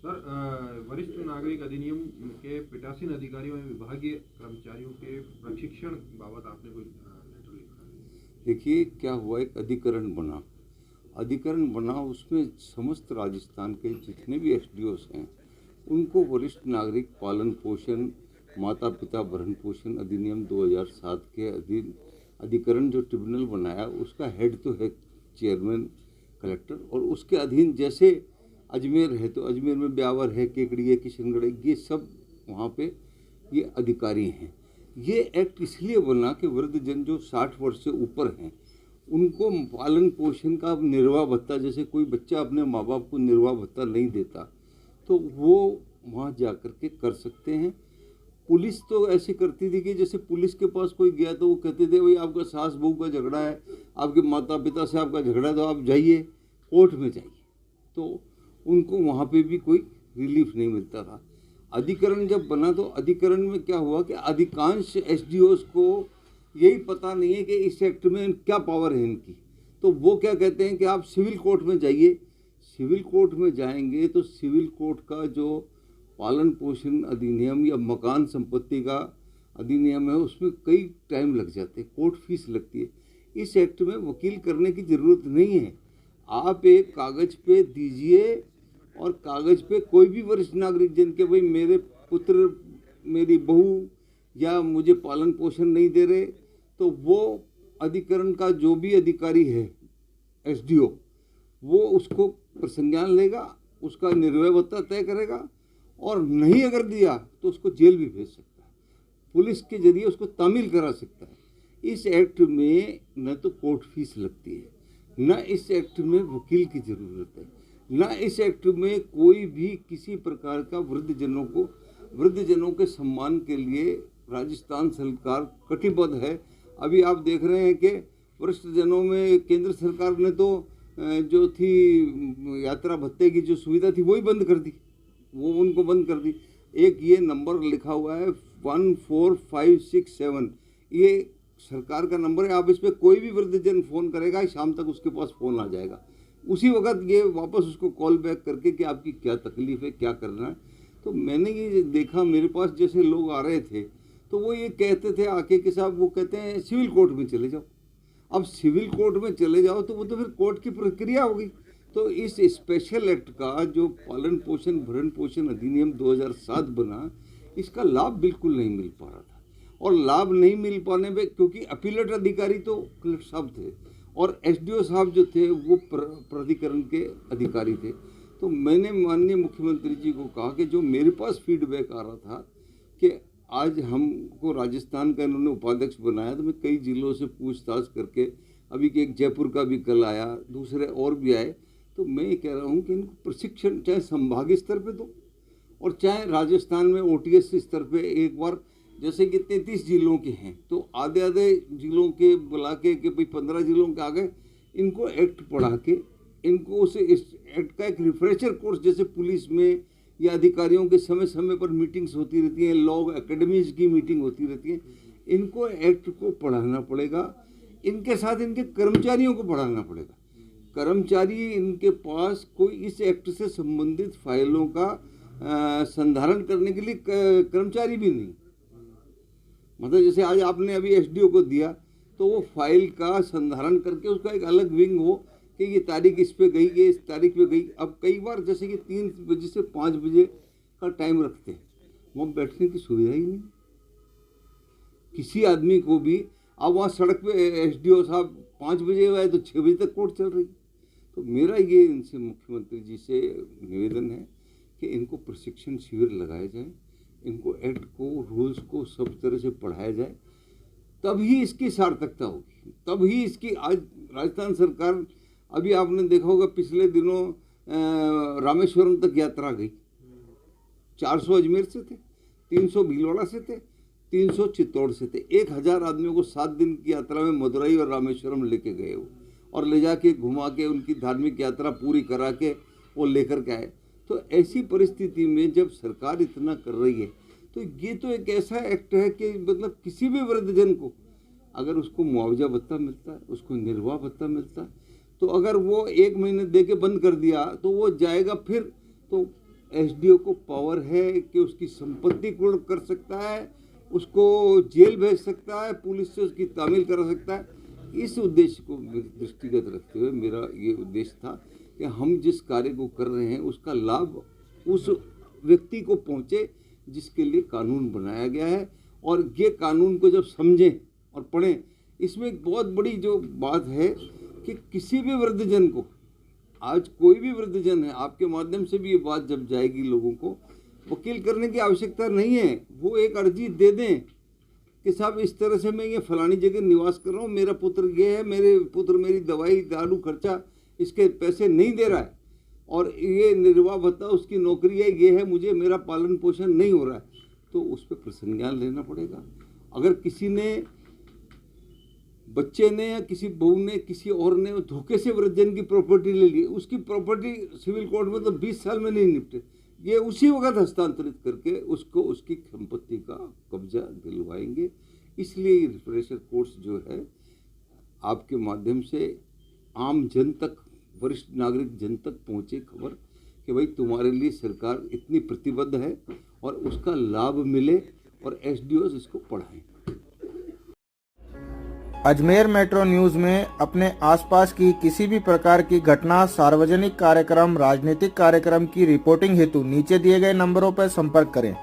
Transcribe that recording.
Sir, वरिष्ठ नागरिक अधिनियम के पीठासीन अधिकारियों एवं विभागीय कर्मचारियों के प्रशिक्षण बाबत आपने कोई लेटर लिखा है? देखिए क्या हुआ, एक अधिकरण बना उसमें समस्त राजस्थान के जितने भी एसडीओस हैं उनको वरिष्ठ नागरिक पालन पोषण माता पिता भरण पोषण अधिनियम 2007 के अधीन अधिकरण जो ट्रिब्यूनल बनाया उसका हेड तो है चेयरमैन कलेक्टर, और उसके अधीन जैसे अजमेर है तो अजमेर में ब्यावर है, केकड़ी है, किशनगढ़ है, ये सब वहाँ पे ये अधिकारी हैं। ये एक्ट इसलिए बना कि वृद्धजन जो 60 वर्ष से ऊपर हैं उनको पालन पोषण का निर्वाह भत्ता, जैसे कोई बच्चा अपने माँ बाप को निर्वाह भत्ता नहीं देता तो वो वहाँ जा कर के कर सकते हैं। पुलिस तो ऐसे करती थी कि जैसे पुलिस के पास कोई गया तो वो कहते थे भाई आपका सास बहू का झगड़ा है, आपके माता पिता से आपका झगड़ा है तो आप जाइए कोर्ट में जाइए, तो उनको वहाँ पे भी कोई रिलीफ नहीं मिलता था। अधिकरण जब बना तो अधिकरण में क्या हुआ कि अधिकांश एसडीओस को यही पता नहीं है कि इस एक्ट में क्या पावर है इनकी, तो वो क्या कहते हैं कि आप सिविल कोर्ट में जाइए। सिविल कोर्ट में जाएंगे तो सिविल कोर्ट का जो पालन पोषण अधिनियम या मकान संपत्ति का अधिनियम है उसमें कई टाइम लग जाते हैं, कोर्ट फीस लगती है। इस एक्ट में वकील करने की ज़रूरत नहीं है, आप एक कागज़ पे दीजिए और कागज़ पे कोई भी वरिष्ठ नागरिक जन के भाई मेरे पुत्र मेरी बहू या मुझे पालन पोषण नहीं दे रहे, तो वो अधिकरण का जो भी अधिकारी है एसडीओ वो उसको प्रसंज्ञान लेगा, उसका निर्भय भत्ता तय करेगा, और नहीं अगर दिया तो उसको जेल भी भेज सकता है, पुलिस के जरिए उसको तामील करा सकता है। इस एक्ट में न तो कोर्ट फीस लगती है, न इस एक्ट में वकील की ज़रूरत है, न इस एक्ट में कोई भी किसी प्रकार का वृद्धजनों के सम्मान के लिए राजस्थान सरकार कटिबद्ध है। अभी आप देख रहे हैं कि वरिष्ठ जनों में केंद्र सरकार ने तो जो थी यात्रा भत्ते की जो सुविधा थी वही बंद कर दी, वो उनको बंद कर दी। एक ये नंबर लिखा हुआ है 14567, ये सरकार का नंबर है, आप इस पर कोई भी वृद्धजन फ़ोन करेगा शाम तक उसके पास फ़ोन आ जाएगा, उसी वक्त ये वापस उसको कॉल बैक करके कि आपकी क्या तकलीफ़ है, क्या करना है। तो मैंने ये देखा मेरे पास जैसे लोग आ रहे थे तो वो ये कहते थे आके कि साहब, वो कहते हैं सिविल कोर्ट में चले जाओ। अब सिविल कोर्ट में चले जाओ तो वो तो फिर कोर्ट की प्रक्रिया होगी। तो इस स्पेशल एक्ट का जो पालन पोषण भरण पोषण अधिनियम 2007 बना, इसका लाभ बिल्कुल नहीं मिल पा रहा था, और लाभ नहीं मिल पाने में क्योंकि अपीलेट अधिकारी तो कलेक्टर साहब थे और एसडीओ साहब जो थे वो प्राधिकरण के अधिकारी थे। तो मैंने माननीय मुख्यमंत्री जी को कहा कि जो मेरे पास फीडबैक आ रहा था कि आज हमको राजस्थान का इन्होंने उपाध्यक्ष बनाया, तो मैं कई जिलों से पूछताछ करके, अभी के एक जयपुर का भी कल आया, दूसरे और भी आए, तो मैं ये कह रहा हूँ कि इनको प्रशिक्षण चाहे संभागीय स्तर पे दो और चाहे राजस्थान में ओटीएस स्तर पे एक बार, जैसे कि 33 जिलों के हैं तो आधे आधे जिलों के बुला के कि भाई 15 जिलों के आगे इनको एक्ट पढ़ा के इनको उसे इस एक्ट का एक रिफ्रेशर कोर्स, जैसे पुलिस में या अधिकारियों के समय समय पर मीटिंग्स होती रहती हैं, लॉ एकेडमीज की मीटिंग होती रहती है, इनको एक्ट को पढ़ाना पड़ेगा। इनके साथ इनके कर्मचारियों को पढ़ाना पड़ेगा। कर्मचारी इनके पास कोई इस एक्ट से संबंधित फाइलों का संधारण करने के लिए कर्मचारी भी नहीं, मतलब जैसे आज आपने अभी एसडीओ को दिया तो वो फाइल का संधारण करके उसका एक अलग विंग हो कि ये तारीख इस पे गई, ये इस तारीख पे गई। अब कई बार जैसे कि 3 बजे से 5 बजे का टाइम रखते हैं, वहाँ बैठने की सुविधा ही नहीं किसी आदमी को भी। अब वहाँ सड़क पे एसडीओ साहब 5 बजे आए तो 6 बजे तक कोर्ट चल रही। तो मेरा ये इनसे मुख्यमंत्री जी से निवेदन है कि इनको प्रशिक्षण शिविर लगाए जाए, इनको एक्ट को रूल्स को सब तरह से पढ़ाया जाए, तभी इसकी सार्थकता होगी, तभी इसकी। आज राजस्थान सरकार, अभी आपने देखा होगा पिछले दिनों रामेश्वरम तक यात्रा गई, 400 अजमेर से थे, 300 भीलवाड़ा से थे, 300 चित्तौड़ से थे, 1000 आदमियों को 7 दिन की यात्रा में मदुरई और रामेश्वरम लेके गए वो, और ले जाके घुमा के उनकी धार्मिक यात्रा पूरी करा के वो लेकर के आए। तो ऐसी परिस्थिति में जब सरकार इतना कर रही है तो ये तो एक ऐसा एक्ट है कि मतलब किसी भी वृद्धजन को अगर उसको मुआवजा भत्ता मिलता है, उसको निर्वाह भत्ता मिलता है, तो अगर वो 1 महीने दे के बंद कर दिया तो वो जाएगा फिर तो एसडीओ को पावर है कि उसकी संपत्ति कुर्क कर सकता है, उसको जेल भेज सकता है, पुलिस से उसकी तामील करा सकता है। इस उद्देश्य को दृष्टिगत रखते हुए मेरा ये उद्देश्य था कि हम जिस कार्य को कर रहे हैं उसका लाभ उस व्यक्ति को पहुंचे जिसके लिए कानून बनाया गया है, और ये कानून को जब समझें और पढ़ें। इसमें एक बहुत बड़ी जो बात है कि किसी भी वृद्धजन को, आज कोई भी वृद्धजन है, आपके माध्यम से भी ये बात जब जाएगी लोगों को, वकील करने की आवश्यकता नहीं है। वो एक अर्जी दे दें कि साहब इस तरह से मैं ये फलानी जगह निवास कर रहा हूँ, मेरा पुत्र ये है, मेरे पुत्र मेरी दवाई दारू खर्चा इसके पैसे नहीं दे रहा है, और ये निर्वाह भत्ता उसकी नौकरी है, ये है, मुझे मेरा पालन पोषण नहीं हो रहा है, तो उस पर प्रसंज्ञान लेना पड़ेगा। अगर किसी ने, बच्चे ने या किसी बहू ने, किसी और ने धोखे से वृद्धजन की प्रॉपर्टी ले ली, उसकी प्रॉपर्टी सिविल कोर्ट में तो 20 साल में नहीं निपटे, ये उसी वक्त हस्तांतरित करके उसको उसकी संपत्ति का कब्जा दिलवाएंगे। इसलिए रिफ्रेशर कोर्स जो है आपके माध्यम से आम जन तक, वरिष्ठ नागरिक जन तक पहुंचे खबर कि भाई तुम्हारे लिए सरकार इतनी प्रतिबद्ध है और उसका लाभ मिले, और एसडीओ इसको पढ़ाएं। अजमेर मेट्रो न्यूज में अपने आसपास की किसी भी प्रकार की घटना, सार्वजनिक कार्यक्रम, राजनीतिक कार्यक्रम की रिपोर्टिंग हेतु नीचे दिए गए नंबरों पर संपर्क करें।